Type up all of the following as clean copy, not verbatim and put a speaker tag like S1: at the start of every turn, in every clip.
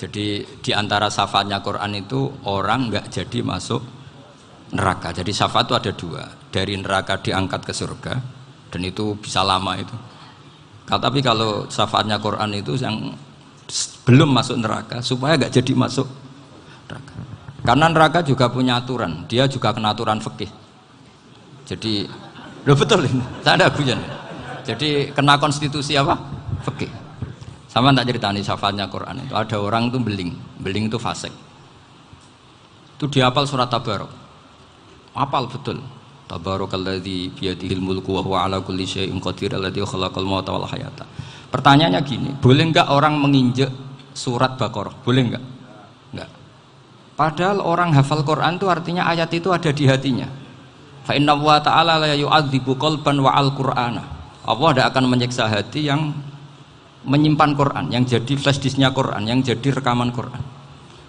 S1: Jadi di antara syafaatnya Quran itu orang nggak jadi masuk neraka. Jadi syafaat itu ada dua, dari neraka diangkat ke surga, dan itu bisa lama itu. Tapi kalau syafaatnya Quran itu yang belum masuk neraka supaya nggak jadi masuk neraka. Karena neraka juga punya aturan, dia juga kena aturan fikih. Jadi, loh betul ini, saya ada guyon. Jadi kena konstitusi apa? Fikih. Sama tak ceritani syafaatnya Quran itu ada orang itu beling itu fasik. Itu dia hafal surat Tabarok. Hafal betul. Tabarakalladzi biyadihil mulku wa huwa ala kulli syai'in qadir alladzi khalaqal mauta wal hayata. Pertanyaannya gini, boleh enggak orang menginjek surat Baqarah? Boleh enggak? Enggak. Padahal orang hafal Quran itu artinya ayat itu ada di hatinya. Fa inna wa ta'ala la yu'adzibu qalban wa al-Qur'ana. Allah tidak akan menyiksa hati yang menyimpan Quran, yang jadi flash disknya Quran, yang jadi rekaman Quran.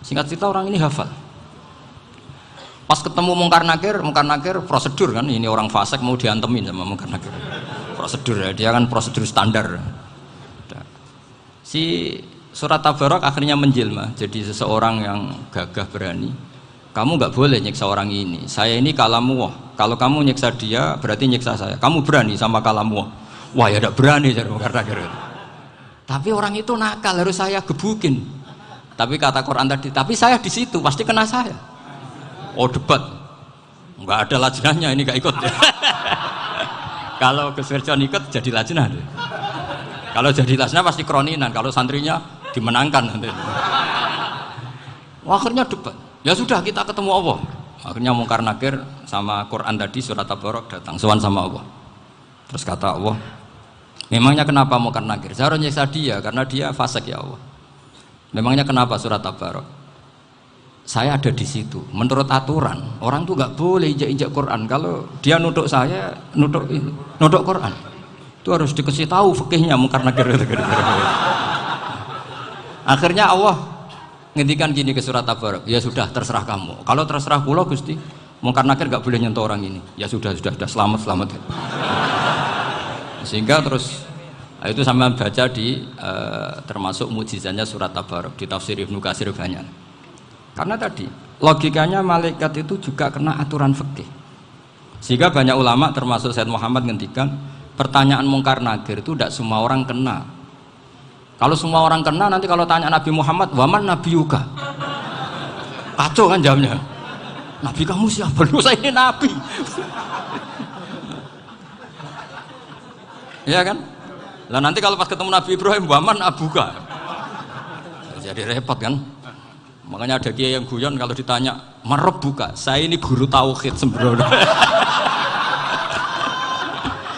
S1: Singkat cerita orang ini hafal. Pas ketemu Mungkar Nakir prosedur kan, ini orang fasik mau diantemin sama Mungkar Nakir. Prosedur ya, dia kan prosedur standar. Si surat Tabarok akhirnya menjelma jadi seseorang yang gagah berani. Kamu nggak boleh nyiksa orang ini. Saya ini kalamullah. Kalau kamu nyiksa dia berarti nyiksa saya. Kamu berani sama kalamullah. Wah ya tidak berani jadi Mungkar Nakir. Tapi orang itu nakal, harus saya gebukin. Tapi kata Quran tadi, tapi saya di situ pasti kena saya. Oh debat, nggak ada lajnahnya, ini nggak ikut. Kalau Gus Wirjon ikut jadi lajnah. Kalau jadi lajnah pasti kroninan. Kalau santrinya dimenangkan nanti. Akhirnya debat. Ya sudah kita ketemu Allah. Akhirnya Mungkar Nakir sama Quran tadi surat Tabarok datang sowan sama Allah. Terus kata Allah, memangnya kenapa Mungkar Nakir? Saya harus nyiksa dia karena dia fasik ya Allah. Memangnya kenapa surat Tabarok? Saya ada di situ. Menurut aturan orang tuh nggak boleh injak-injak Quran. Kalau dia nutuk saya, nutuk Quran. Itu harus dikasih tahu fikihnya Mungkar Nakir. Akhirnya Allah ngendikan gini ke surat Tabarok. Ya sudah terserah kamu. Kalau terserah kula Gusti, Mungkar Nakir nggak boleh nyentuh orang ini. Ya sudah selamat. Sehingga terus itu sama baca di termasuk mujizatnya surat Tabarok di tafsir Ibnu Katsir banyak. Karena tadi logikanya malaikat itu juga kena aturan fikih. Sehingga banyak ulama termasuk Said Muhammad ngendikan pertanyaan Mungkar Nakir itu tidak semua orang kena. Kalau semua orang kena nanti kalau tanya Nabi Muhammad, waman nabiyuka? Kacau kan jamnya. Nabi kamu siapa? Lu saya ini nabi. Ya kan? Lah nanti kalau pas ketemu Nabi Ibrahim, waman abuka? Jadi repot kan? Makanya ada kiai yang guyon kalau ditanya, "Marabbuka?" Saya ini guru tauhid sembrono.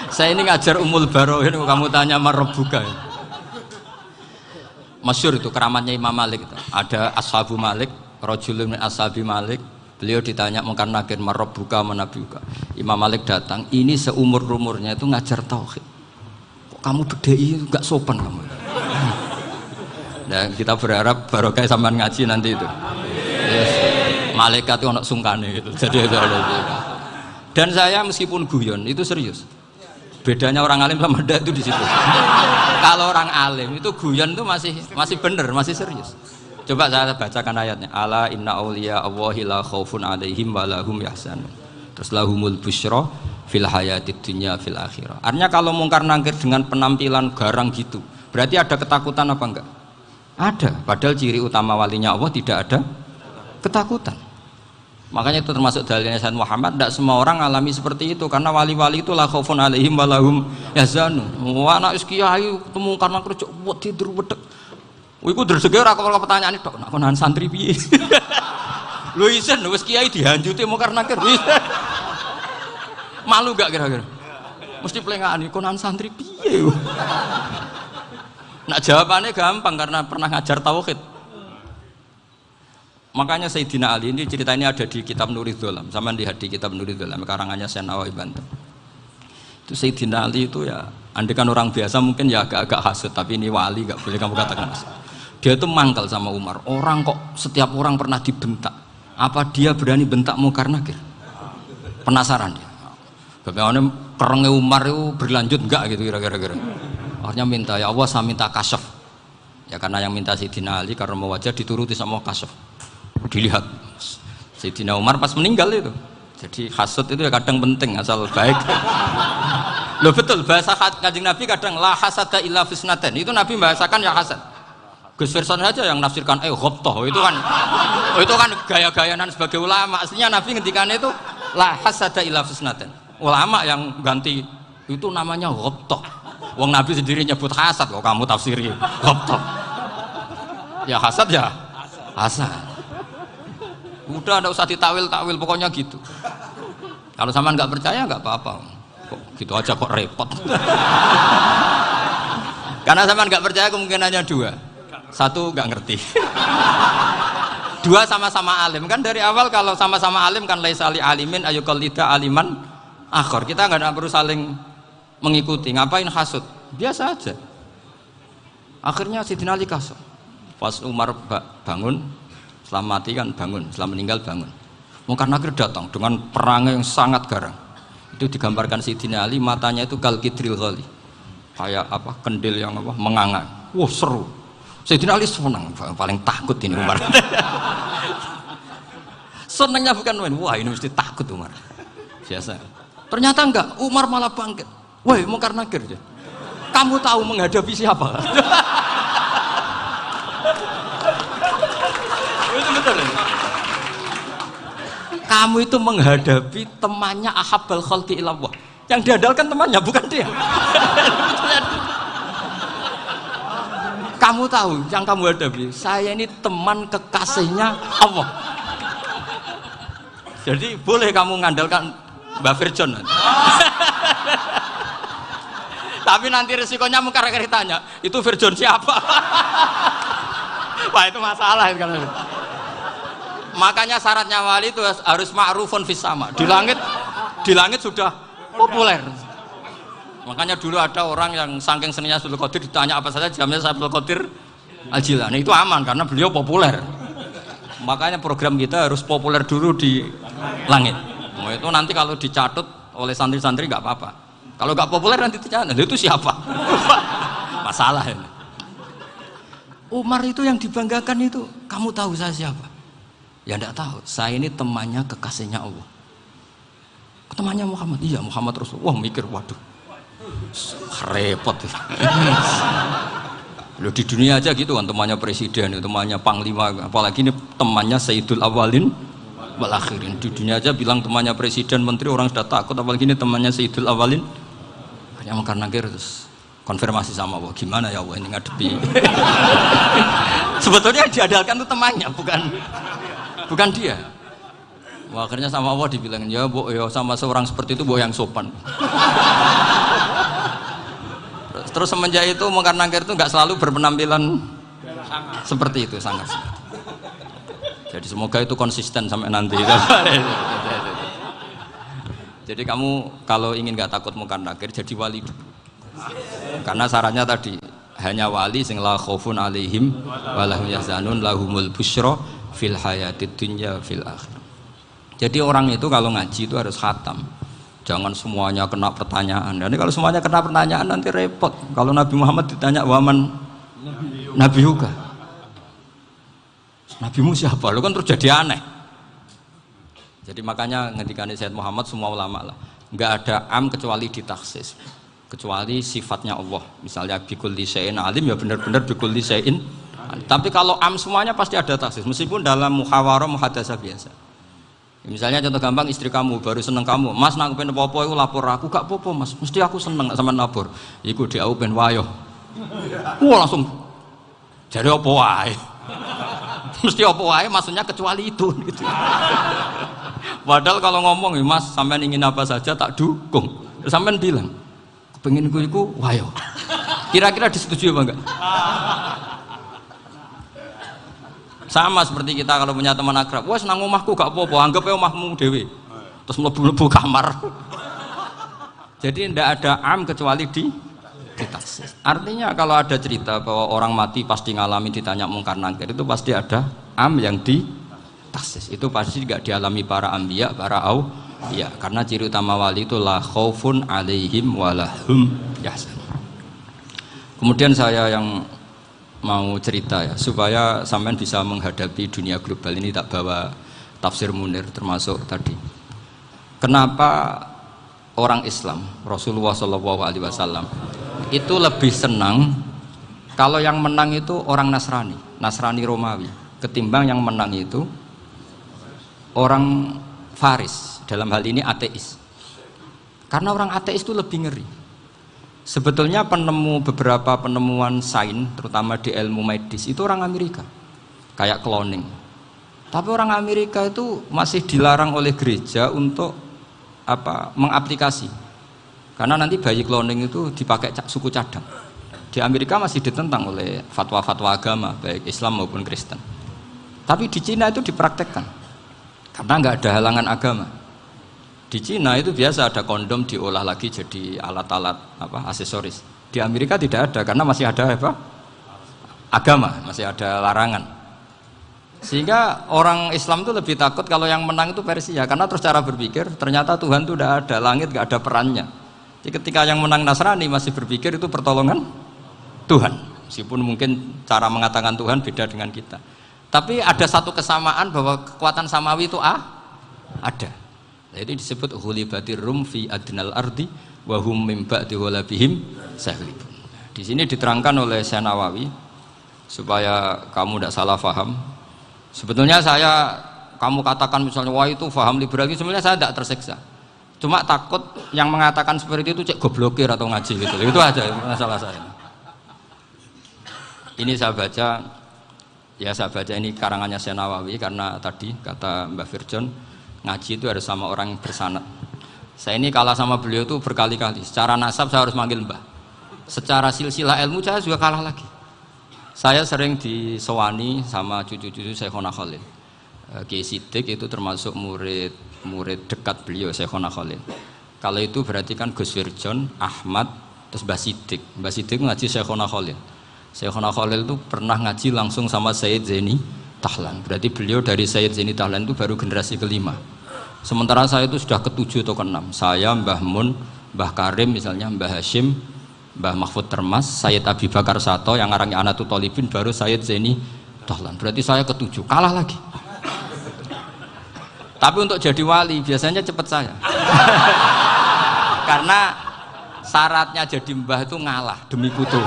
S1: Saya ini ngajar Ummul Barohin, kamu tanya Marabbuka. Masyhur itu keramatnya Imam Malik itu. Ada Ashabu Malik, rajulun min ashabi Malik. Beliau ditanya Mungkar Nakir, "Marabbuka manabiuka?" Imam Malik datang, ini seumur-umurnya itu ngajar tauhid. Kamu bedai nggak sopan kamu. Dan kita berharap barokah sampean ngaji nanti itu. Yes. Malaikat itu anak sungkane gitu. Jadi itu ada. Dan saya meskipun guyon itu serius. Bedanya orang alim sama ndak itu di situ. Kalau orang alim itu guyon itu masih bener, masih serius. Coba saya bacakan ayatnya. Ala inna auliya Allahi la khaufun alaihim wa lahum yahzanun. Terus lahumul busyra fil hayatid dunya fil akhirah. Artinya kalau Mungkar Nakir dengan penampilan garang gitu, berarti ada ketakutan apa enggak? Ada. Padahal ciri utama walinya Allah tidak ada ketakutan. Makanya itu termasuk dalilnya Sayyid Muhammad. Tidak semua orang alami seperti itu karena wali-wali itu la khaufun alaihim wa lahum yahzanun. Wah anak kiai ketemu Mungkar Nakir cok tidur wedek. Iku dresege ora kok pertanyaan itu, nak konan santri piye? Lho isen wis kiai dihanjuti Mungkar Nakir. Malu gak kira-kira? Mesti pelengani konan santri piye? Nak jawabannya gampang karena pernah ngajar tauhid. Makanya Sayyidina Ali ini cerita ini ada di kitab Nurul Dzolam. Sama lihat di kitab Nurul Dzolam karangannya Syekh Nawawi Banten. Itu Sayyidina Ali itu ya, andekan orang biasa mungkin ya agak-agak hasut, tapi ini wali gak boleh kamu katakan hasut. Dia itu mangkal sama Umar. Orang kok setiap orang pernah dibentak. Apa dia berani bentak Mungkar Nakir? Penasaran dia. Bagaimana kerengnya Umar itu berlanjut enggak gitu kira-kira. Akhirnya minta, ya Allah saya minta kasyaf. Ya karena yang minta Sayyidina Ali karena mau wajah dituruti sama kasuf. Dilihat Sayyidina Umar pas meninggal itu. Jadi hasud itu ya kadang penting asal baik. Loh betul bahasa Kanjeng Nabi kadang la hasada illa fisnaten. Itu Nabi membahasakan ya hasad. Gus Verson saja yang nafsirkan ghobtoh itu kan gaya-gayanan sebagai ulama. Aslinya Nabi ngendikan itu la hasada illa fisnaten. Ulama yang ganti itu namanya ghobtoh. Wong Nabi sendiri nyebut hasad kok kamu tafsiri ghobtoh. Ya hasad ya hasad. Udah enggak usah ditawil-tawil pokoknya gitu. Kalau sampean nggak percaya nggak apa-apa. Kok gitu aja kok repot. Karena sampean nggak percaya kemungkinannya dua. Satu nggak ngerti. Dua sama-sama alim kan dari awal kalau sama-sama alim kan laisa li alimin ayuqallida aliman akhor. Kita nggak perlu saling mengikuti. Ngapain hasud? Biasa aja. Akhirnya Sayyidina Ali kasut. Pas Umar bangun, setelah mati kan bangun, setelah meninggal bangun. Mungkar Nakir datang dengan perang yang sangat garang. Itu digambarkan Sayyidina Ali matanya itu kal kidril ghali. Kayak apa? Kendil yang apa? Menganga. Wah, seru. Sayyidina Ali senang, paling takut ini Umar. Senangnya bukan main, wah ini mesti takut Umar. Biasa. Ternyata enggak, Umar malah bangkit. Woi, Mungkar Nakir aja. Kamu tahu menghadapi siapa? Itu betul ya? Kamu itu menghadapi temannya Ahabbal Khalqi ilallah. Yang diandalkan temannya, bukan dia. Kamu tahu yang kamu hadapi, saya ini teman kekasihnya Allah. Jadi boleh kamu mengandalkan Mbak Virjon. Tapi nanti resikonya Mungkar Nakir tanya, itu Virjon siapa? Wah itu masalah kan. Makanya syaratnya wali itu harus ma'rufun fis sama. Di langit sudah populer. Makanya dulu ada orang yang saking seninya Abdul Qadir ditanya apa saja jamnya Abdul Qadir Al-Jilani itu aman karena beliau populer. Makanya program kita harus populer dulu di langit. Nah, itu nanti kalau dicatut oleh santri-santri nggak apa-apa. Kalau nggak populer nanti dicatat itu siapa? Masalah ini. Umar itu yang dibanggakan itu, kamu tahu saya siapa? Ya enggak tahu. Saya ini temannya kekasihnya Allah. Temannya Muhammad. Iya Muhammad Rasulullah. Wah mikir waduh. Repot. Loh di dunia aja gitu kan temannya presiden, temannya panglima, apalagi ini temannya Sayyidul Awalin wal Akhirin. Di dunia aja bilang temannya presiden, menteri orang sudah takut, apalagi ini temannya Sayyidul Awalin. Hanya Mungkar Nakir terus konfirmasi sama Allah, gimana ya Allah ini ngadepi. Sebetulnya diandalkan itu temannya, bukan dia. Wah, akhirnya sama Allah dibilang ya bu, ya sama seorang seperti itu bu yang sopan. Terus semenjak itu Mungkar Nakir itu nggak selalu berpenampilan seperti itu sangat. Jadi semoga itu konsisten sampai nanti. Jadi kamu kalau ingin nggak takut Mungkar Nakir jadi wali dulu. Karena syaratnya tadi hanya wali sing la khaufun alaihim walahum yahzanun lahumul busyra fil hayatid dunya fil akhir. Jadi orang itu kalau ngaji itu harus khatam. Jangan semuanya kena pertanyaan. Dan kalau semuanya kena pertanyaan nanti repot. Kalau Nabi Muhammad ditanya waman Nabi juga. Nabimu siapa? Lu kan terus jadi aneh. Jadi makanya ngendikane Sayyid Muhammad semua ulama lah. Enggak ada am kecuali ditaksis. Kecuali sifatnya Allah. Misalnya bikulli syai'in alim ya benar-benar bikulli syai'in. Tapi kalau am semuanya pasti ada taksis. Meskipun dalam muhawarah muhadasah biasa. Misalnya contoh gampang istri kamu baru seneng kamu, mas nak pengen apa-apa itu lapor aku, gak apa-apa mas, mesti aku seneng sama lapor. Iku dia aku pengen wayo. Wah langsung jadi apa wae. Mesti apa wae maksudnya kecuali itu. Gitu. Padahal kalau ngomong mas sampean ingin apa saja tak dukung. Terus sampean bilang, pengen ku iku wayo. Kira-kira disetujui apa enggak? Sama seperti kita kalau punya teman akrab, wah senang omahku gak apa-apa, anggap ya omahmu dewe, terus mlebu-mlebu kamar. Jadi tidak ada am kecuali di taksis. Artinya kalau ada cerita bahwa orang mati pasti ngalami ditanya Mungkar Nakir itu pasti ada am yang di taksis. Itu pasti tidak dialami para ambiya, para auliya. Karena ciri utama wali itu la khaufun alaihim walahum yahzanun. Kemudian saya yang mau cerita ya supaya sampean bisa menghadapi dunia global ini, tak bawa tafsir Munir termasuk tadi. Kenapa orang Islam Rasulullah SAW itu lebih senang kalau yang menang itu orang Nasrani Romawi ketimbang yang menang itu orang Faris, dalam hal ini ateis. Karena orang ateis itu lebih ngeri. Sebetulnya beberapa penemuan sains terutama di ilmu medis itu orang Amerika, kayak cloning. Tapi orang Amerika itu masih dilarang oleh gereja untuk mengaplikasi, karena nanti bayi cloning itu dipakai suku cadang. Di Amerika masih ditentang oleh fatwa-fatwa agama baik Islam maupun Kristen. Tapi di Cina itu dipraktekkan karena nggak ada halangan agama. Di Cina itu biasa ada kondom diolah lagi jadi alat-alat aksesoris. Di Amerika tidak ada karena masih ada agama, masih ada larangan. Sehingga orang Islam itu lebih takut kalau yang menang itu Persia, karena terus cara berpikir ternyata Tuhan itu tidak ada, langit nggak ada perannya. Jadi ketika yang menang Nasrani masih berpikir itu pertolongan Tuhan, meskipun mungkin cara mengatakan Tuhan beda dengan kita. Tapi ada satu kesamaan bahwa kekuatan samawi itu ada. Nah, itu disebut ghulibatir rum fi adnal ardi wa hum min ba'di ghalabihim sahlibun. Di sini diterangkan oleh Syekh Nawawi supaya kamu tidak salah paham. Sebetulnya kamu katakan misalnya wah itu paham liberal, sebenarnya saya tidak tersiksa. Cuma takut yang mengatakan seperti itu cek goblokir atau ngaji gitu. Itu aja masalah saya. Ini saya baca ini karangannya Syekh Nawawi karena tadi kata Mbak Firjon ngaji itu harus sama orang yang bersanad. Saya ini kalah sama beliau itu berkali-kali. Secara nasab saya harus manggil Mbah. Secara silsilah ilmu saya juga kalah lagi. Saya sering disewani sama cucu-cucu Syekhona Khalil. Kiai Siddiq itu termasuk murid dekat beliau Syekhona Khalil. Kalau itu berarti kan Gus Firjon, Ahmad, terus Mbah Siddiq. Mbah Siddiq ngaji Syekhona Khalil. Syekhona Khalil itu pernah ngaji langsung sama Sayyid Zaini Tahlan. Berarti beliau dari Sayyid Zaini Tahlan itu baru generasi kelima. Sementara saya itu sudah ke-7 atau ke-6. Saya, Mbah Mun, Mbah Karim misalnya, Mbah Hashim, Mbah Mahfud Termas, Sayyid Abi Bakar Sato yang arangnya Anatul Tolibin, baru Sayyid Zaini Tahlan. Berarti saya ke-7, kalah lagi. Tapi untuk jadi wali biasanya cepat saya. Karena syaratnya jadi mbah itu ngalah demi putu.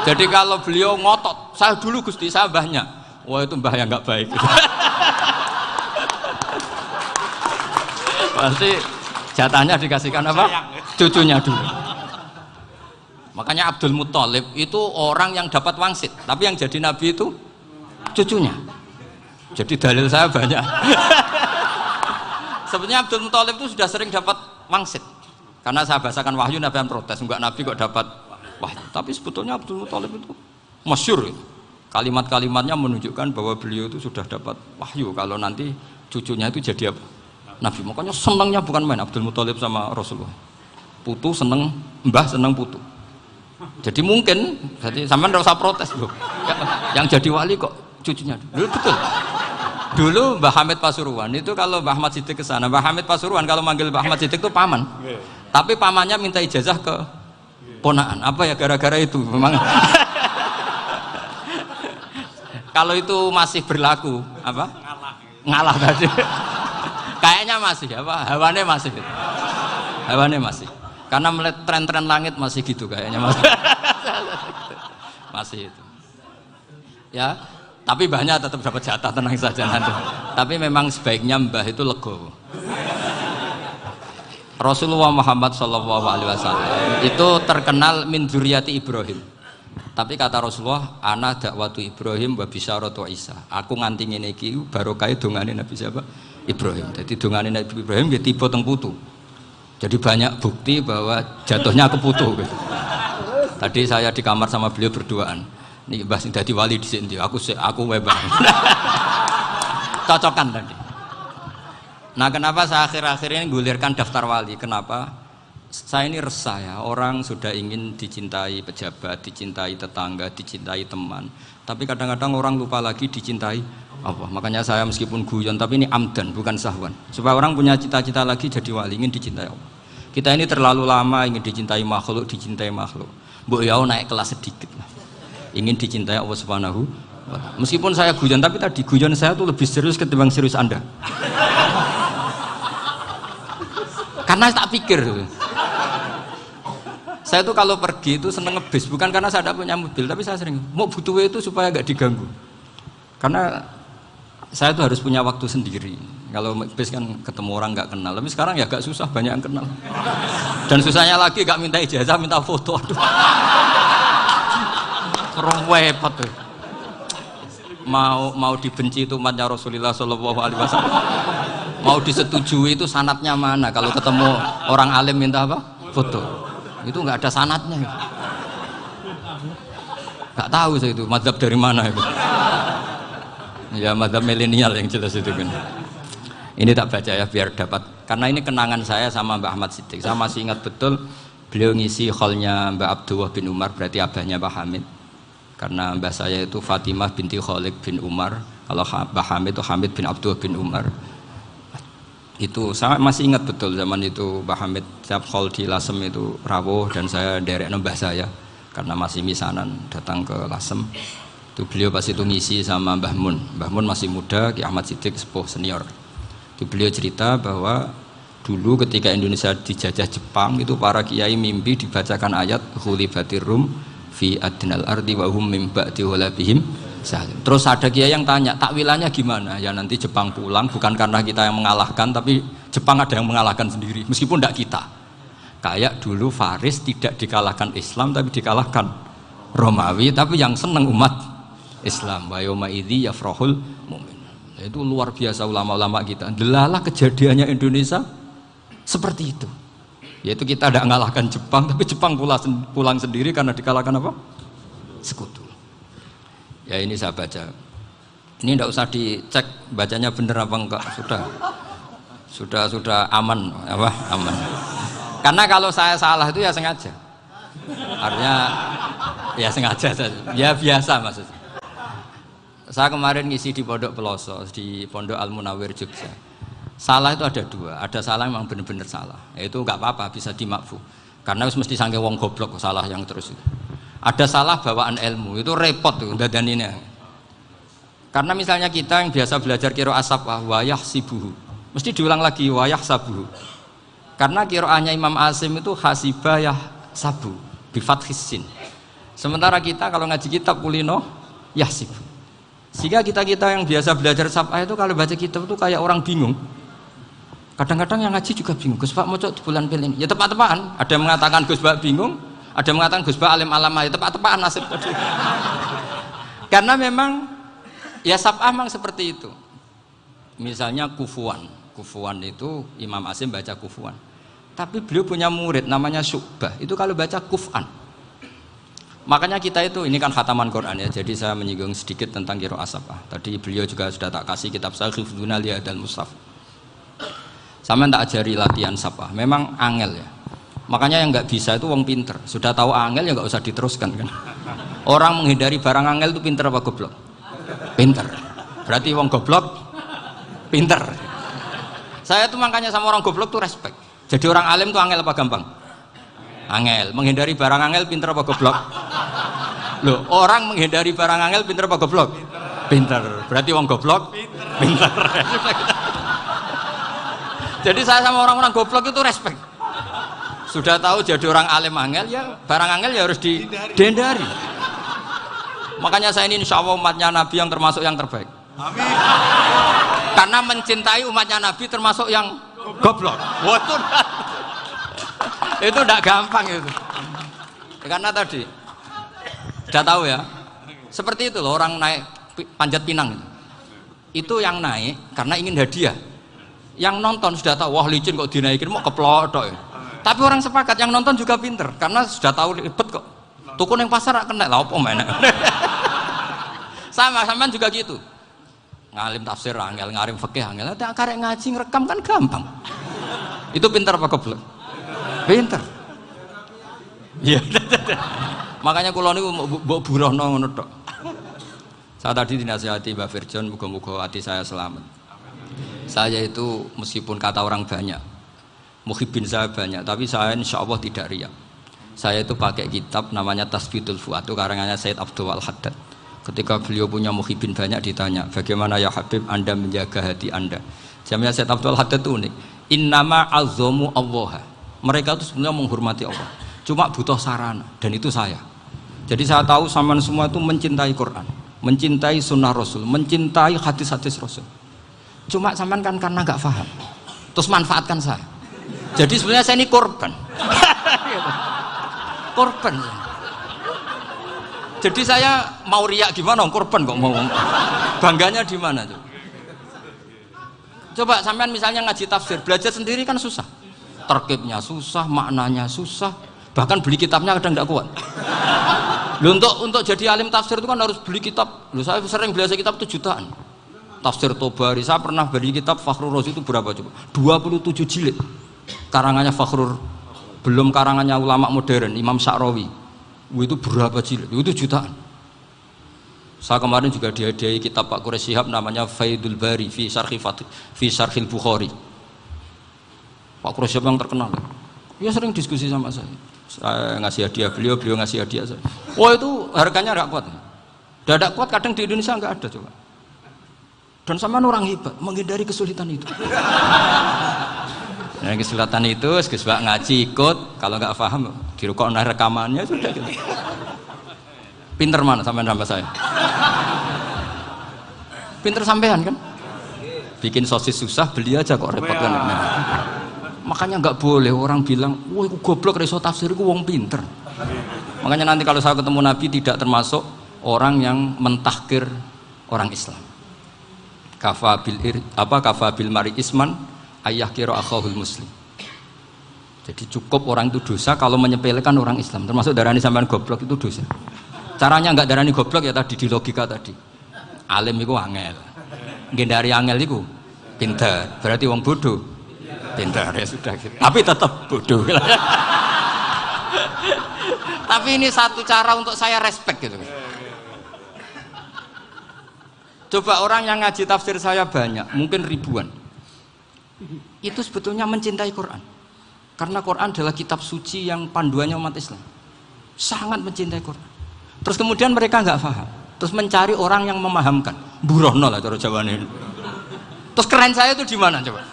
S1: Jadi kalau beliau ngotot, saya dulu Gusti, saya mbahnya. Wah itu mbah yang nggak baik. Pasti jatahnya dikasihkan apa? Cucunya dulu. Makanya Abdul Muthalib itu orang yang dapat wangsit, tapi yang jadi nabi itu cucunya. Jadi dalil saya banyak. Sebenarnya Abdul Muthalib itu sudah sering dapat wangsit. Karena saya bahasakan wahyu, Nabi yang protes, enggak nabi kok dapat wahyu. Tapi sebetulnya Abdul Muthalib itu masyhur. Kalimat-kalimatnya menunjukkan bahwa beliau itu sudah dapat wahyu kalau nanti cucunya itu jadi apa? Nabi. Makanya senangnya bukan main Abdul Muthalib sama Rasulullah. Putu seneng, mbah seneng putu. Jadi mungkin, jadi sampean enggak usah protes loh. Yang jadi wali kok cucunya. Dulu betul. Dulu Mbah Hamid Pasuruan itu kalau Mbah Ahmad Siddiq ke sana, Mbah Hamid Pasuruan kalau manggil Mbah Ahmad Siddiq itu paman. Tapi pamannya minta ijazah ke ponaan. Apa ya gara-gara itu memang. Kalau itu masih berlaku apa? Ngalah tadi. Kayaknya masih apa? Hawane masih gitu. Hawane masih. Karena melihat tren-tren langit masih gitu kayaknya masih. Masih itu. Ya, tapi mbahnya tetap dapat jatah, tenang saja nanti. Tapi memang sebaiknya mbah itu legowo. Rasulullah Muhammad SAW itu terkenal min dzurriyyati Ibrahim. Tapi kata Rasulullah, ana dakwatu Ibrahim wa bisyaratu Isa. Aku nganti ngene iki barokah dongane Nabi siapa? Ibrahim. Jadi dongane Nabi Ibrahim nggih tiba teng putu. Jadi banyak bukti bahwa jatuhnya ke putu gitu. Tadi saya di kamar sama beliau berduaan. Nih Mbah sing dadi wali dhisik ndi? Aku wae Mbah. Cocokan tadi. Nah, kenapa saya akhir-akhir ini gulirkan daftar wali? Kenapa? Saya ini resah ya, orang sudah ingin dicintai pejabat, dicintai tetangga, dicintai teman. Tapi kadang-kadang orang lupa lagi dicintai apa. Makanya saya meskipun guyon, tapi ini amdan, bukan sahwan. Supaya orang punya cita-cita lagi jadi wali, ingin dicintai Allah. Kita ini terlalu lama ingin dicintai makhluk. Mbok ya naik kelas sedikit lah. ingin dicintai Allah Subhanahu wa Ta'ala. Meskipun saya guyon, tapi tadi guyon saya tuh lebih serius ketimbang serius Anda. Karena tak pikir. Saya tuh kalau pergi itu seneng ngebis, bukan karena saya tidak punya mobil, tapi saya sering mau butuh itu supaya gak diganggu. Karena saya tuh harus punya waktu sendiri. Kalau bis kan ketemu orang nggak kenal, tapi sekarang ya agak susah, banyak yang kenal. Dan susahnya lagi nggak minta ijazah, minta foto. Aduh, repot tuh. Mau dibenci itu umatnya Rasulullah Shallallahu Alaihi Wasallam. Mau disetujui itu sanatnya mana? Kalau ketemu orang alim minta apa? Foto. Itu nggak ada sanatnya. Nggak tahu saya itu mazhab dari mana itu. Ya mazhab milenial yang jelas itu kan. Ini tak baca ya biar dapat, karena ini kenangan saya sama Mbak Ahmad Siddiq. Saya masih ingat betul beliau ngisi kholnya Mbak Abdullah bin Umar, berarti abahnya Mbak Hamid. Karena mbah saya itu Fatimah binti Khalid bin Umar, kalau Mbak Hamid itu Hamid bin Abdullah bin Umar. Itu saya masih ingat betul zaman itu Mbak Hamid setiap khol di Lasem itu rawuh dan saya derek mbah saya karena masih misanan datang ke Lasem. Itu beliau pas itu ngisi sama Mbah Mun. Mbah Mun masih muda, Ki Ahmad Siddiq sepuh senior. Itu beliau cerita bahwa dulu ketika Indonesia dijajah Jepang itu para kiai mimpi dibacakan ayat ghulibatir rum fi adnal ardi wa hum mim ba'di ghalabihim salim. Terus ada kiai yang tanya, takwilannya gimana? Ya nanti Jepang pulang bukan karena kita yang mengalahkan, tapi Jepang ada yang mengalahkan sendiri meskipun tidak kita. Kayak dulu Faris tidak dikalahkan Islam tapi dikalahkan Romawi, tapi yang senang umat Islam. Wa yauma idzi yafrahul mu'min. Itu luar biasa ulama-ulama kita. Delalah kejadiannya Indonesia seperti itu. Yaitu kita tidak mengalahkan Jepang, tapi Jepang pulang sendiri karena dikalahkan apa? Sekutu. Ya ini saya baca. Ini tidak usah dicek bacanya benar apa enggak. Sudah aman, apa? Aman. Karena kalau saya salah itu ya sengaja. Artinya ya sengaja saja. Ya biasa maksudnya. Saya kemarin ngisi di Pondok Peloso, di Pondok Al Munawir Jogja. Salah itu ada dua, ada salah yang memang benar-benar salah. Itu nggak apa-apa, bisa dimakfu. Karena mesti sangke wong goblok salah yang terus itu. Ada salah bawaan ilmu, itu repot tuh dadaninnya. Karena misalnya kita yang biasa belajar qiraah sabah wayah sibuhu, mesti diulang lagi wayah sabuhu. Karena qiraahnya Imam Asim itu hasibah yah sabu, bifathis sin. Sementara kita kalau ngaji kitab kulino yahsib. Sehingga kita yang biasa belajar sabah itu kalau baca kitab itu kayak orang bingung. Kadang-kadang yang ngaji juga bingung. Gus Pak mau di bulan pilih ini. Ya tepat-tepatan. Ada yang mengatakan Gus Pak bingung, ada yang mengatakan Gus Pak alim alamah. Ya tepat-tepatan nasib tadi. Karena memang ya sabah memang seperti itu. Misalnya kufuan. Kufuan itu Imam Asim baca kufuan. Tapi beliau punya murid namanya Syu'bah. Itu kalau baca kuf'an. Makanya kita itu, ini kan khataman Quran ya, jadi saya menyinggung sedikit tentang qiraah sabah. Tadi beliau juga sudah tak kasih kitab saya Hifdzuna Liyadal Mushaf. Sama tak ajari latihan sabah, memang angel ya. Makanya yang nggak bisa itu wong pinter. Sudah tahu angel ya nggak usah diteruskan kan. Orang menghindari barang angel itu pinter apa goblok? Pinter. Berarti wong goblok pinter. Saya tuh makanya sama orang goblok tuh respect. Jadi orang alim tuh angel apa gampang? Angel. Menghindari barang angel pinter apa goblok? Loh, orang menghindari barang angel pinter apa goblok? Pinter. Berarti wong goblok pinter. Jadi saya sama orang-orang goblok itu respect. Sudah tahu jadi orang alim angel ya barang angel ya harus dihindari. Makanya saya ini insya Allah umatnya Nabi yang termasuk yang terbaik. Amin. Karena mencintai umatnya Nabi termasuk yang goblok. Waduh. Itu tidak gampang itu. Karena tadi sudah tahu ya. Seperti itu loh orang naik panjat pinang itu yang naik karena ingin hadiah. Yang nonton sudah tahu wah licin kok dinaikin mau keplotok ya. Tapi orang sepakat yang nonton juga pinter karena sudah tahu ribet kok. Tukun yang pasar kena lah apa mana. Sama juga gitu. Ngalim tafsir angel, ngalim fikih angel. Ada karek ngaji ngerekam kan gampang. Itu pinter apa goblok? Pinter. Iya. Makanya kula niku mbok burohno ngono tok. Saya tadi dinasihati Mbak Firjon muga-muga hati saya selamat. Saya itu meskipun kata orang banyak, muhibbin saya banyak, tapi saya insya Allah tidak riya. Saya itu pakai kitab namanya Tasbitul Fuad, itu karangannya Said Abdul Al-Haddad. Ketika beliau punya muhibin banyak ditanya, bagaimana ya Habib Anda menjaga hati Anda? Jamnya Said Abdul Al-Haddad itu unik. Innama azzamu Allah. Mereka itu sebenarnya menghormati Allah. Cuma butuh sarana, dan itu saya. Jadi saya tahu sampean semua itu mencintai Quran, mencintai sunnah Rasul, mencintai hadis-hadis Rasul. Cuma sampean kan karena nggak paham, terus manfaatkan saya. Jadi sebenarnya saya ini korban. Korban. Jadi saya mau riak gimana? Korban kok mau. Bangganya di mana tuh? Coba sampean misalnya ngaji tafsir, belajar sendiri kan susah. Terkibnya susah, maknanya susah. Bahkan beli kitabnya kadang tidak kuat. Loh, untuk jadi alim tafsir itu kan harus beli kitab. Loh, saya sering belajar kitab itu jutaan. Tafsir Tobari, saya pernah beli kitab Fakhrur Razi itu berapa coba? 27 jilid. Karangannya Fakhrur, belum karangannya ulama modern Imam Sya'rawi. Itu berapa jilid? Itu jutaan. Saya kemarin juga dihadiahi kitab Pak Quraish Shihab namanya Faidul Bari fi Syarhil Bukhari. Pak Quraish Shihab yang terkenal. Dia sering diskusi sama saya. Saya ngasih hadiah beliau ngasih hadiah saya. Oh itu harganya nggak kuat. Tidak kuat kadang di Indonesia nggak ada coba. Dan sama orang hebat menghindari kesulitan itu. Nah, kesulitan itu, sebab ngaji ikut, kalau nggak paham dirukok rekamannya sudah gitu. Pinter mana sampean sama saya? Pinter sampean kan? Bikin sosis susah, beli aja kok repot kan? Nah, makanya nggak boleh orang bilang, wah aku goblok reso tafsir, aku wong pinter. Makanya nanti kalau saya ketemu Nabi tidak termasuk orang yang mentahkir orang Islam. Kafabil mari isman ayah kira akhahul muslim. Jadi cukup orang itu dosa kalau menyepelekan orang Islam, termasuk darani sampean goblok itu dosa. Caranya nggak darani goblok ya tadi di logika tadi. Alim itu angel, gendari angel itu pinter, berarti wong bodoh pinter ya sudah gitu. Tapi tetap bodoh. Tapi ini satu cara untuk saya respect gitu. Coba orang yang ngaji tafsir saya banyak, mungkin ribuan. Itu sebetulnya mencintai Quran. Karena Quran adalah kitab suci yang panduannya umat Islam. Sangat mencintai Quran. Terus kemudian mereka nggak paham. Terus mencari orang yang memahamkan. Burono lah cara jawabannya. Terus keren saya itu di mana coba?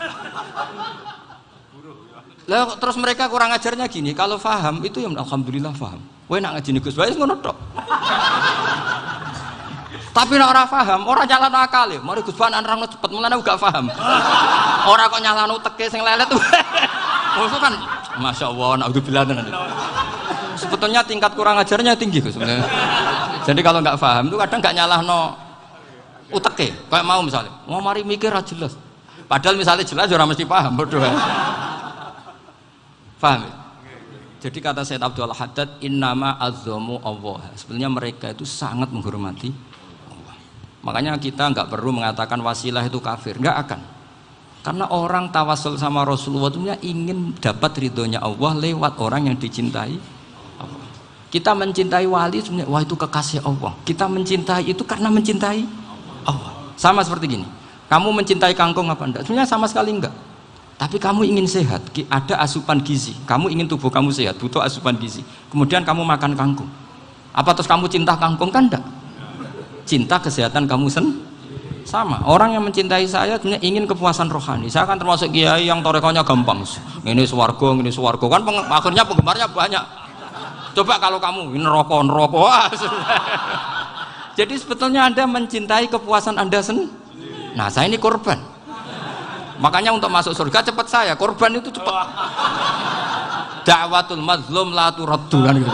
S1: Lah terus mereka kurang ajarnya gini, kalau paham itu ya alhamdulillah paham. Kowe nak ngaji Gus Bae ngono tok. Tapi nek ora paham, ora nyalano akal. Mari Gus Bae nerangno cepet, mulane gak paham. Ora kok nyalano teke sing lelet. Maksud kan masyaallah naudzubillah tenan. Sebetulnya tingkat kurang ajarnya tinggi Gus sebenarnya. Jadi kalau nggak paham itu kadang nggak nyalahno uteke. Kayak mau misalnya, mau mari mikir ra jelas. Padahal misalnya jelas ora mesti paham berdoa. Paham? Ya? Jadi kata Said Abdul Haddad, innama azzamu Allah. Sebenarnya mereka itu sangat menghormati Allah. Makanya kita nggak perlu mengatakan wasilah itu kafir, nggak akan. Karena orang tawasul sama Rasulullah itu ingin dapat ridhonya Allah lewat orang yang dicintai Allah. Kita mencintai wali sebenarnya, wah itu kekasih Allah. Kita mencintai itu karena mencintai Allah. Sama seperti gini, kamu mencintai kangkung apa enggak? Sebenarnya sama sekali enggak. Tapi kamu ingin sehat, ada asupan gizi. Kamu ingin tubuh kamu sehat, butuh asupan gizi. Kemudian kamu makan kangkung. Apa terus kamu cinta kangkung kan enggak? Cinta kesehatan kamu sama. Orang yang mencintai saya sebenarnya ingin kepuasan rohani. Saya kan termasuk kiai yang torekonya gampang. Ini swarga kan akhirnya penggemarnya banyak. Coba kalau kamu ini neraka. Wah, jadi sebetulnya Anda mencintai kepuasan Anda sendiri. Nah, saya ini korban. Makanya untuk masuk surga cepat saya, korban itu cepat. Da'watul mazlum la turaddu kan gitu.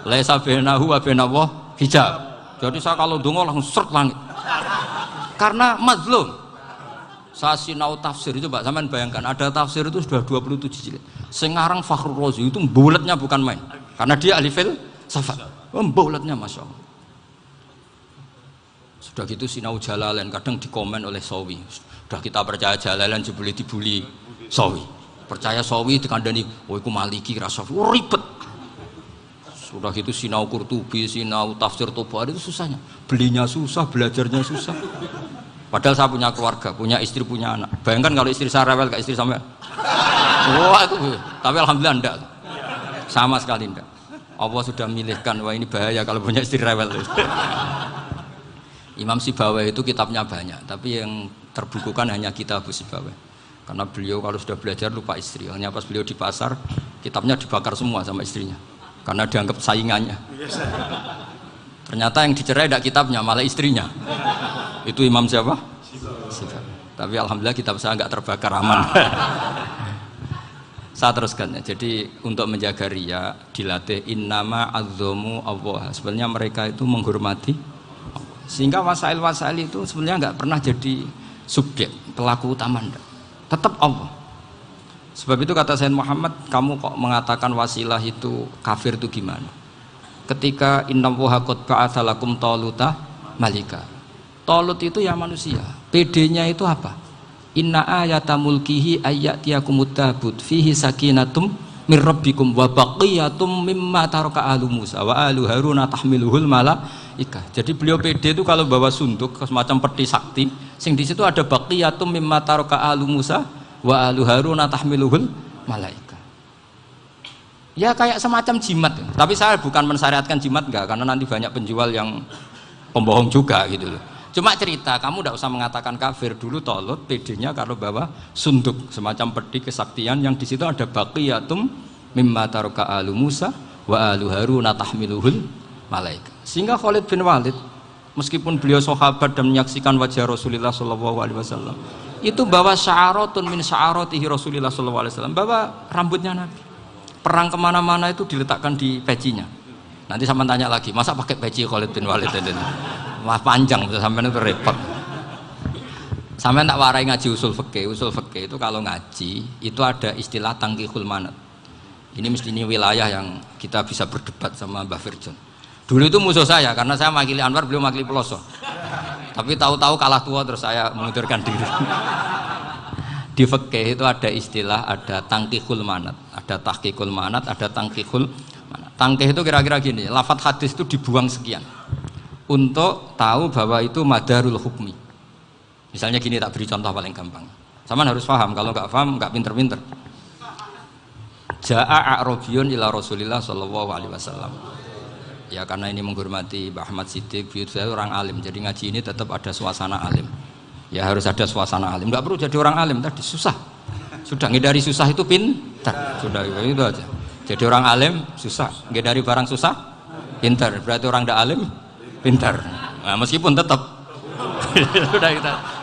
S1: Laisa bainahu wa bainallah hijab. Jadi saya kalau dongo langsung seret langit. Karena mazlum. Saya sinau tafsir itu, Pak, sampean bayangkan ada tafsir itu sudah 27 jilid. Sengarang Fakhrur Razi itu bulatnya bukan main. Karena dia ahli filsafat. Bulatnya Masya Allah. Sudah gitu sinau Jalalain kadang dikomen oleh Sawi. Sudah kita percaya Jalalain jebule dibuli Sawi. Percaya Sawi dikandani, "Oh iku Maliki rasa ribet." Sudah gitu sinau Qurtubi, sinau tafsir Tobari itu susahnya. Belinya susah, belajarnya susah. Padahal saya punya keluarga, punya istri, punya anak. Bayangkan kalau istri saya rewel kayak istri sampai. Wah itu, tapi alhamdulillah enggak. Sama sekali enggak. Allah sudah milihkan, wah ini bahaya kalau punya istri rewel. Imam Sibawai itu kitabnya banyak, tapi yang terbukukan hanya kitab Sibawai. Karena beliau kalau sudah belajar lupa istri. Hanya pas beliau di pasar, kitabnya dibakar semua sama istrinya. Karena dianggap saingannya. Ternyata yang dicerai tidak kitabnya, malah istrinya. Itu Imam siapa? Sibawai. Tapi alhamdulillah kitab saya nggak terbakar, aman. Saya teruskan ya. Jadi untuk menjaga riya dilatih innama azzamu Allah. Sebenarnya mereka itu menghormati, sehingga wasail itu sebenarnya nggak pernah jadi subjek pelaku utama, tetap Allah. Sebab itu kata Sayyid Muhammad, kamu kok mengatakan wasilah itu kafir itu gimana? Ketika innallaha qad ba'atsa lakum taluta malika. Talut itu ya manusia. PD-nya itu apa? Inna ayata mulkihi ayyatiyakumut tabut fihi sakinatum mir rabbikum wa baqiyatum mimma taraka alu Musa wa alu Haruna tahmiluhul malaika. Jadi beliau PD itu kalau bawa sunduk semacam peti sakti, sing di situ ada baqiyatum mimma taraka alu Musa wa alu Haruna tahmiluhul malaika. Ya kayak semacam jimat. Tapi saya bukan mensyariatkan jimat enggak, karena nanti banyak penjual yang pembohong juga gitu loh. Cuma cerita, kamu tidak usah mengatakan kafir. Dulu Talut PD-nya kalau bawa sunduk semacam peti kesaktian yang di situ ada baqiyatum mimma taraka alu Musa wa alu Haruna tahmiluhul malaika. Sehingga Khalid bin Walid meskipun beliau sahabat dan menyaksikan wajah Rasulullah SAW, itu bawa sya'aratun min sya'aratihi Rasulullah SAW, bawa rambutnya Nabi. Perang kemana-mana itu diletakkan di pecinya. Nanti sama tanya lagi, masa pakai peci Khalid bin Walid ini? Wah panjang, sampai itu repot. Sampai tak warai ngaji usul fikih. Usul fikih itu kalau ngaji itu ada istilah tangkihul manat. Ini mestinya wilayah yang kita bisa berdebat sama Mbah Firjon. Dulu itu musuh saya karena saya makili Anwar, beliau makili Peloso. Tapi tahu-tahu kalah tua terus saya mengundurkan diri. Di fikih itu ada istilah, ada tangkihul manat, ada tahqiqul manat, ada tangkihul manat. Tangkih itu kira-kira gini, lafadz hadis itu dibuang sekian untuk tahu bahwa itu madarul hukmi. Misalnya gini, tak beri contoh paling gampang. Saman harus paham, kalau nggak paham nggak pinter-pinter. Ja'a a'rabiyun ila Rasulillah sallallahu alaihi wasallam. Ya karena ini menghormati Mbah Ahmad Siddiq, saya orang alim, jadi ngaji ini tetap ada suasana alim. Ya harus ada suasana alim. Nggak perlu jadi orang alim tadi, susah. Sudah ngindari susah itu pintar. Sudah itu aja. Jadi orang alim susah, ngindari barang susah pintar. Berarti orang tidak alim pintar. Nah, meskipun tetap sudah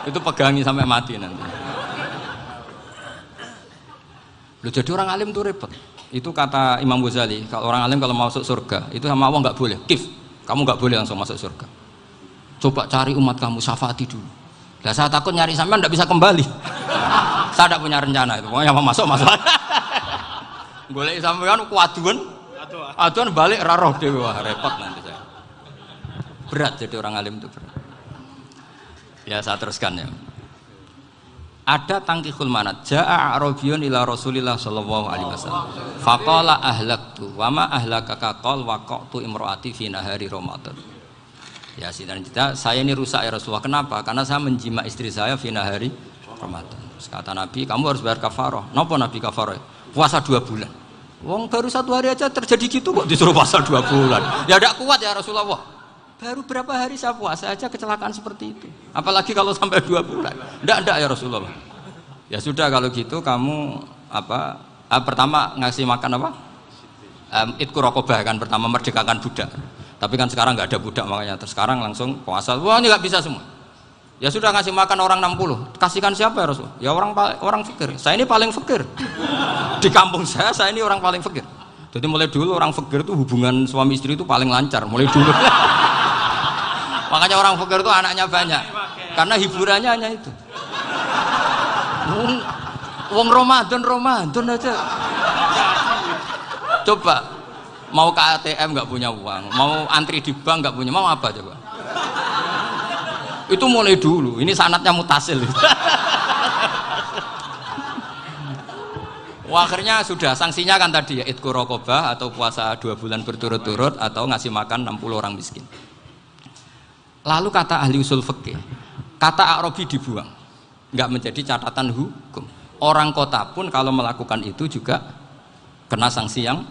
S1: itu pegangi sampai mati nanti. Loh, jadi orang alim itu repot. Itu kata Imam Ghazali, kalau orang alim kalau mau masuk surga itu sama Allah nggak boleh. Kif, kamu nggak boleh langsung masuk surga. Coba cari umat kamu, syafaati dulu. Nah, saya takut nyari sampean nggak bisa kembali. Saya tidak punya rencana itu. Pokoknya mau masuk. Golek sampean kuaduan balik raroh dewe, wah repot nanti saya. Berat jadi orang alim itu berat. Ya saya teruskan ya. Ada tangkihul manat. Ja'a a'rabiyun ila Rasulillah sallallahu alaihi wasallam. Faqala ahlaktu wa ma ahlakaka qal waqa'tu imraati fi nahari Ramadan. Ya sidang saya ini rusak ya Rasulullah. Kenapa? Karena saya menjima istri saya fi nahari Ramadan. Terus kata Nabi, kamu harus bayar kafarah. Napa Nabi kafarah? Puasa 2 bulan. Wong baru 1 hari aja terjadi gitu kok disuruh puasa 2 bulan. Ya tidak kuat ya Rasulullah. Baru berapa hari saya puasa aja kecelakaan seperti itu. Apalagi kalau sampai 2 bulan. Enggak ya Rasulullah. Ya sudah kalau gitu kamu pertama ngasih makan apa? Itku rokobah kan, pertama merdekakan budak. Tapi kan sekarang nggak ada budak makanya terus sekarang langsung puasa. Wah ini nggak bisa semua. Ya sudah ngasih makan orang 60. Kasihkan siapa ya Rasul? Ya orang fakir. Saya ini paling fakir. Di kampung saya ini orang paling fakir. Jadi mulai dulu orang fakir itu hubungan suami istri itu paling lancar mulai dulu. Makanya orang fakir itu anaknya banyak karena hiburannya hanya itu. Wong Ramadan aja. Coba mau ke ATM nggak punya uang, mau antri di bank nggak punya, mau apa coba? Itu mulai dulu. Ini sanatnya mutasil. Wah, akhirnya sudah sanksinya kan tadi ya itqu raqabah atau puasa 2 bulan berturut-turut atau ngasih makan 60 orang miskin. Lalu kata ahli usul fikih, kata a'rabi dibuang, nggak menjadi catatan hukum. Orang kota pun kalau melakukan itu juga kena sanksi yang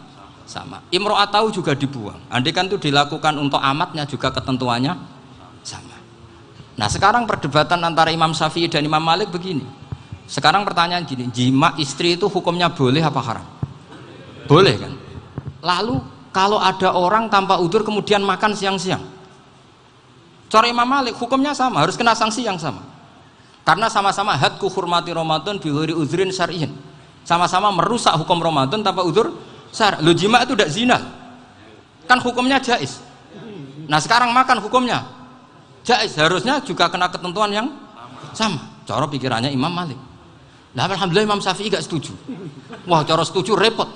S1: sama. Imro'atau juga dibuang. Andai kan itu dilakukan untuk amatnya juga ketentuannya sama. Nah sekarang perdebatan antara Imam Syafi'i dan Imam Malik begini. Sekarang pertanyaan gini, jima istri itu hukumnya boleh apa haram? Boleh kan? Lalu kalau ada orang tanpa udzur kemudian makan siang-siang, cara Imam Malik hukumnya sama, harus kena sanksi yang sama. Karena sama-sama hadku hurmati Ramadan bi ghairi udzrin syar'iyyin. Sama-sama merusak hukum Ramadan tanpa udzur syar'. Lu jima itu tidak zina. Kan hukumnya jaiz. Nah, sekarang makan hukumnya jaiz, harusnya juga kena ketentuan yang sama. Cara pikirannya Imam Malik. Nah, alhamdulillah Imam Syafi'i gak setuju. Wah, cara setuju repot.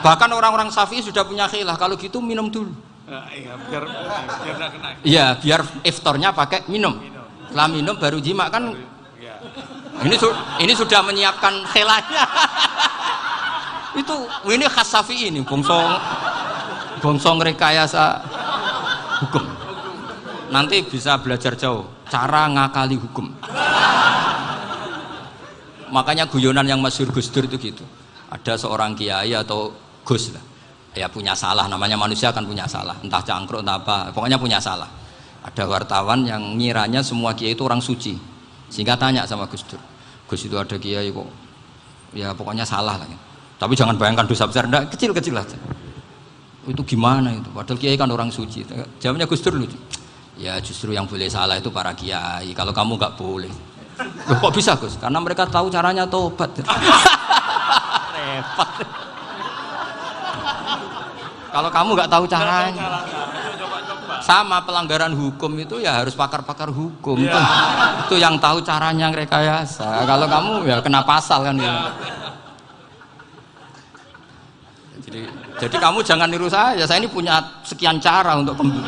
S1: Bahkan orang-orang Syafi'i sudah punya khilaf, kalau gitu minum dulu.
S2: Iya, biar gak kena.
S1: Iya, biar iftarnya pakai minum. Setelah minum baru jima kan. Ini sudah menyiapkan khilafnya. Ini khas Syafi'i ini, bongsong rekayasa hukum. Nanti bisa belajar jauh cara ngakali hukum. Makanya guyonan yang masyhur Gus Dur itu gitu. Ada seorang kiai atau Gus lah, ya punya salah, namanya manusia kan punya salah, entah cangkruk entah apa, pokoknya punya salah. Ada wartawan yang ngiranya semua kiai itu orang suci, sehingga tanya sama Gus Dur, Gus itu ada kiai kok, ya pokoknya salah lah. Tapi jangan bayangkan dosa besar, enggak, kecil-kecil aja. Itu gimana itu? Padahal kiai kan orang suci. Jawabnya Gus Dur lucu. Ya justru yang boleh salah itu para kiai. Kalau kamu nggak boleh. Loh, kok bisa Gus? Karena mereka tahu caranya tobat. Repot. Kalau kamu nggak tahu caranya. Sama pelanggaran hukum itu ya harus pakar-pakar hukum. Itu yang tahu caranya rekayasa. Kalau kamu ya kena pasal kan ya. Jadi kamu jangan niru saya ini punya sekian cara untuk kembali.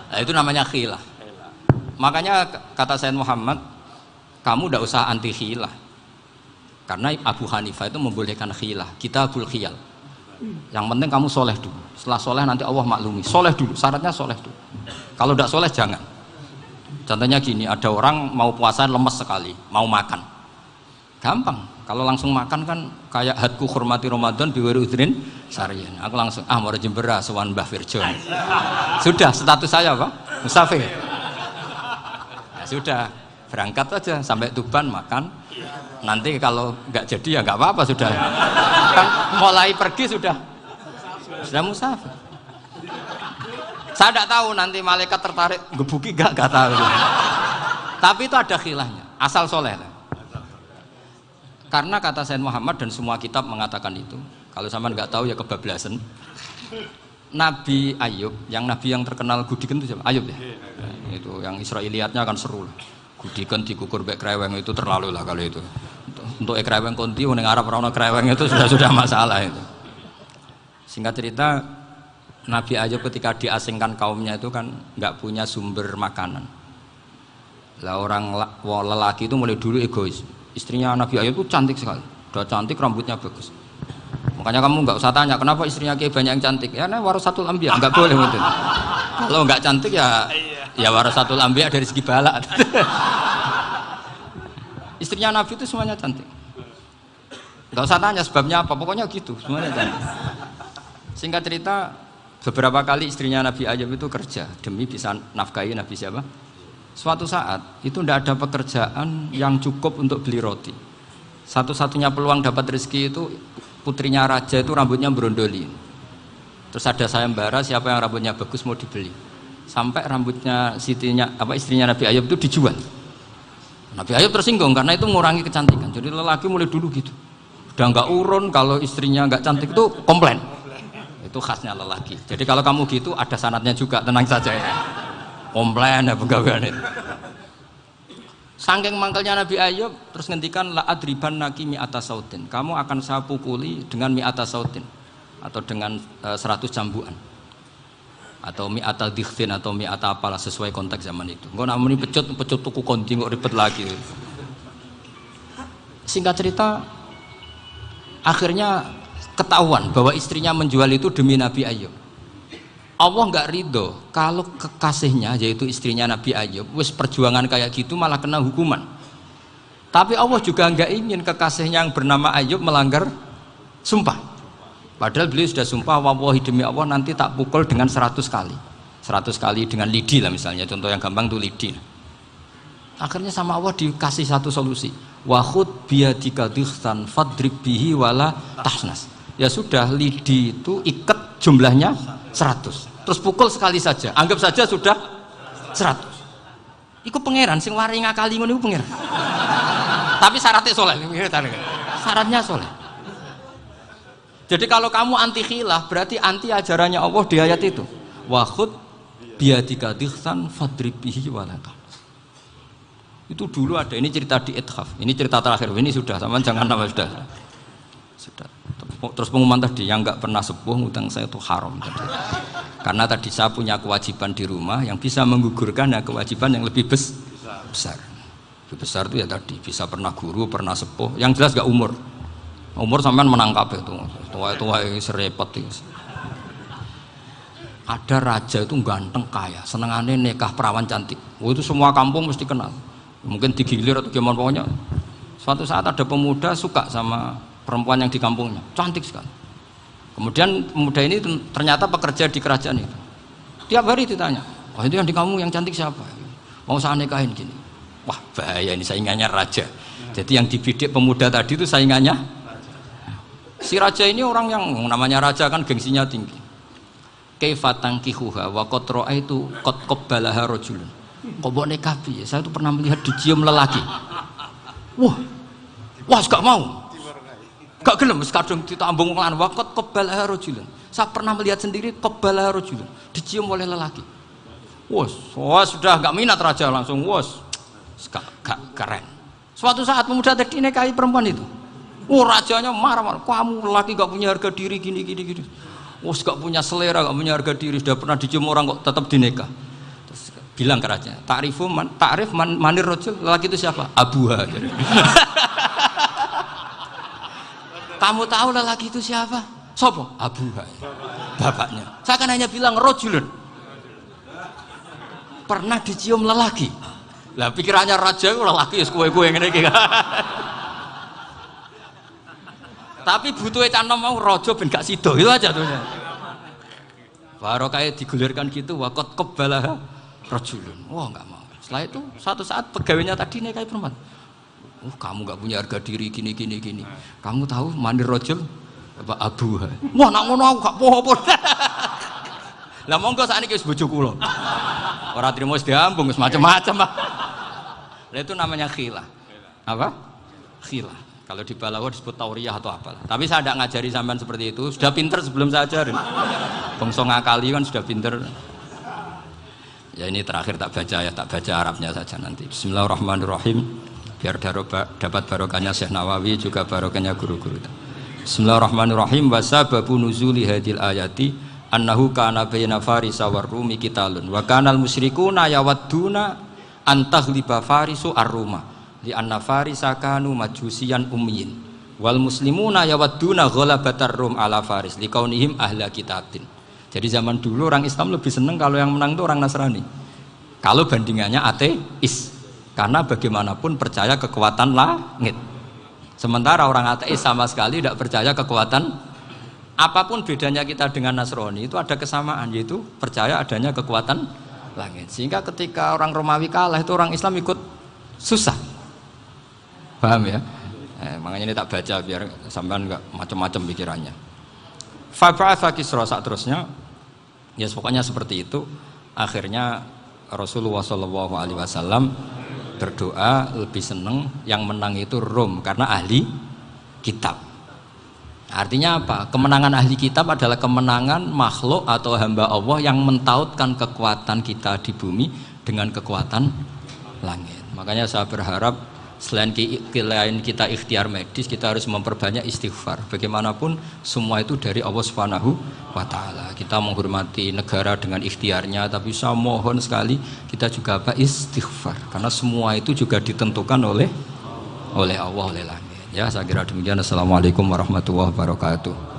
S1: Nah, itu namanya khilaf. Makanya kata Sayyid Muhammad, kamu tidak usah anti khilaf. Karena Abu Hanifah itu membolehkan khilaf, kitabul khiyal. Yang penting kamu soleh dulu. Setelah soleh nanti Allah maklumi. Soleh dulu, syaratnya soleh dulu. Kalau tidak soleh jangan. Contohnya gini, ada orang mau puasa lemes sekali, mau makan. Gampang. Kalau langsung makan kan kayak hadku hormati Ramadan biwari udrin syar'iyyin. Aku langsung mau jembera sowan Mbah Firjon. Sudah status saya apa? Musafir. Ya, sudah berangkat aja sampai Tuban makan. Nanti kalau nggak jadi ya nggak apa-apa sudah. Kan mulai pergi sudah musafir. Saya tidak tahu nanti malaikat tertarik gebuki nggak tahu. Tapi itu ada khilafnya. Asal soleh lah. Karena kata Sayyid Muhammad dan semua kitab mengatakan itu. Kalau sampean nggak tahu ya kebablasan. Nabi Ayub, nabi yang terkenal Gudiken itu siapa? Ayub ya. Itu yang Israiliyatnya akan seru lah. Gudiken dikukur bek kreweng itu terlalu lah kalau itu. Untuk kreweng konti ning Arab ora ono kreweng itu sudah masalah itu. Singkat cerita, Nabi Ayub ketika diasingkan kaumnya itu kan nggak punya sumber makanan. Lah orang lelaki itu mulai dulu egois. Istrinya Nabi Ayub itu cantik sekali, udah cantik, rambutnya bagus. Makanya kamu nggak usah tanya kenapa istrinya kayak banyak yang cantik. Ya, warasatul anbiya, nggak boleh gitu. Kalau nggak cantik ya warasatul anbiya dari segi balak. Istrinya Nabi itu semuanya cantik. Nggak usah tanya sebabnya apa, pokoknya gitu, semuanya cantik. Singkat cerita, beberapa kali istrinya Nabi Ayub itu kerja demi bisa nafkahi Nabi siapa? Suatu saat itu tidak ada pekerjaan yang cukup untuk beli roti. Satu-satunya peluang dapat rezeki itu putrinya raja itu rambutnya berondoli. Terus ada sayembara siapa yang rambutnya bagus mau dibeli. Sampai rambutnya istrinya Nabi Ayub itu dijual. Nabi Ayub tersinggung karena itu mengurangi kecantikan. Jadi lelaki mulai dulu gitu. Udah nggak urun kalau istrinya nggak cantik itu komplain. Itu khasnya lelaki. Jadi kalau kamu gitu ada sanatnya juga, tenang saja ya. Komplain ya pegawaian itu. Saking mangkelnya Nabi Ayub terus ngendikan la adriban naki mi'ata sautin. Kamu akan saya pukuli dengan mi'ata sautin atau dengan 100 cambukan. Atau mi'ata dikhtin atau mi'ata apalah sesuai konteks zaman itu. Engko nak muni pecut tuku konti kok ribet lagi. Singkat cerita akhirnya ketahuan bahwa istrinya menjual itu demi Nabi Ayub. Allah nggak ridho kalau kekasihnya yaitu istrinya Nabi Ayub wis perjuangan kayak gitu malah kena hukuman. Tapi Allah juga nggak ingin kekasihnya yang bernama Ayub melanggar sumpah. Padahal beliau sudah sumpah, wallahi demi Allah nanti tak pukul dengan 100 kali. 100 kali dengan lidi lah misalnya, contoh yang gampang tuh lidi. Akhirnya sama Allah dikasih satu solusi. Wa khud biyadika dikhsan fadrib bihi wala tahnas. Ya sudah, lidi itu ikat jumlahnya 100. Terus pukul sekali saja. Anggap saja sudah 100. Iku pangeran sing wari ngakali ngono iku pangeran. Tapi syaratnya soleh. Syaratnya soleh. Jadi kalau kamu anti khilaf berarti anti ajarannya Allah di ayat itu. Wa khud biyadika dikhsan fadrib bihi wala tahnas. Itu dulu ada, ini cerita di Ithaf. Ini cerita terakhir. Ini sudah, sama jangan nama sudah. Terus pengumuman tadi yang nggak pernah sepuh ngutang saya itu haram tadi. Karena tadi saya punya kewajiban di rumah yang bisa menggugurkan ya kewajiban yang lebih besar. Lebih besar itu ya tadi bisa pernah guru, pernah sepuh. Yang jelas nggak umur. Umur sampean menangkap itu. Tua-tua serepot itu. Ada raja itu ganteng kaya, senengannya nikah perawan cantik. Oh, itu semua kampung mesti kenal. Mungkin digilir atau gimana pokoknya. Suatu saat ada pemuda suka sama perempuan yang di kampungnya, cantik sekali. Kemudian pemuda ini ternyata pekerja di kerajaan itu. Tiap hari ditanya, wah itu yang di kampung yang cantik siapa? Mau saya nikahin gini. Wah bahaya ini saingannya raja. Jadi yang dibidik pemuda tadi itu saingannya. Si raja ini orang yang namanya raja kan gengsinya tinggi. Kaifatang kihuha wa qatra itu qad qabbalaha rajulun. Kok mbok nikah piye? Saya itu pernah melihat dicium lelaki. Wah, gak mau. Gak gelem wis kadung ditambung lan wa qad qabbalaha rajulun. Saya pernah melihat sendiri qabbalaha rajulun, dicium oleh lelaki. Wah, sudah gak minat raja langsung gak keren. Suatu saat pemuda tadi nikahi perempuan itu. Rajanya marah-marah, kamu lelaki gak punya harga diri gini. Gak punya selera, gak punya harga diri, sudah pernah dicium orang kok tetap dinikah. Terus bilang ke raja, ta'rif manir rajul, lelaki itu siapa? Abuha. Kamu tahu lelaki itu siapa? Sopo? Abuha. Bapaknya. Saya kan hanya bilang rajulun. Pernah dicium lelaki. Lah pikirannya raja lelaki wis kowe-kowe ngene iki. Tapi butuhnya canom mau rojo ben gak sido itu aja tuh. Baru kayak digulirkan gitu, wakot kebalah rojulun. Wah nggak mau. Setelah itu suatu saat pegawainya tadi nih kayak perempuan. Kamu nggak punya harga diri gini. Kamu tahu mandir rojul apa abuha? Wah nak ngono aku gak popo. Lah monggo sakniki wis bojo kula. Ora trimo wis diambung wis macam-macam. Lah itu namanya khilah. Apa? Khilah. Kalau di Balawa disebut tauriyah atau apalah. Tapi saya tidak ngajari sampean seperti itu. Sudah pinter sebelum saya ajarin. Bangsa ngakali kan sudah pinter. Ya ini terakhir tak baca Arabnya saja nanti. Bismillahirrahmanirrahim. Biar dapat barokahnya Syekh Nawawi juga barokahnya guru-guru. Bismillahirrahmanirrahim. Wasababu nuzuli hadil ayati annahu kana baina farisa war rumi qitalun wa kanal musyrikuna yawadduna antaghliba farisu ar-ruma. Di anna farisa kanu majusiyan ummiyin wal muslimuna yawadduna ghalabatar rum ala faris liqaunihim ahla kitabin. Jadi zaman dulu orang Islam lebih senang kalau yang menang itu orang Nasrani. Kalau bandingannya ateis. Karena bagaimanapun percaya kekuatan langit. Sementara orang ateis sama sekali tidak percaya kekuatan. Apapun bedanya kita dengan Nasrani itu ada kesamaan, yaitu percaya adanya kekuatan langit. Sehingga ketika orang Romawi kalah itu orang Islam ikut susah. Paham ya? Makanya ini tak baca biar sampean enggak macam-macam pikirannya. Fab'atha Kisra saat terusnya, ya pokoknya seperti itu. Akhirnya Rasulullah SAW berdoa lebih seneng yang menang itu Rom karena ahli kitab. Artinya apa? Kemenangan ahli kitab adalah kemenangan makhluk atau hamba Allah yang mentautkan kekuatan kita di bumi dengan kekuatan langit. Makanya saya berharap selain kita ikhtiar medis, kita harus memperbanyak istighfar. Bagaimanapun semua itu dari Allah Subhanahu wa Ta'ala. Kita menghormati negara dengan ikhtiarnya, tapi saya mohon sekali kita juga istighfar, karena semua itu juga ditentukan oleh Allah, oleh langit. Ya, saya kira demikian. Assalamualaikum warahmatullahi wabarakatuh.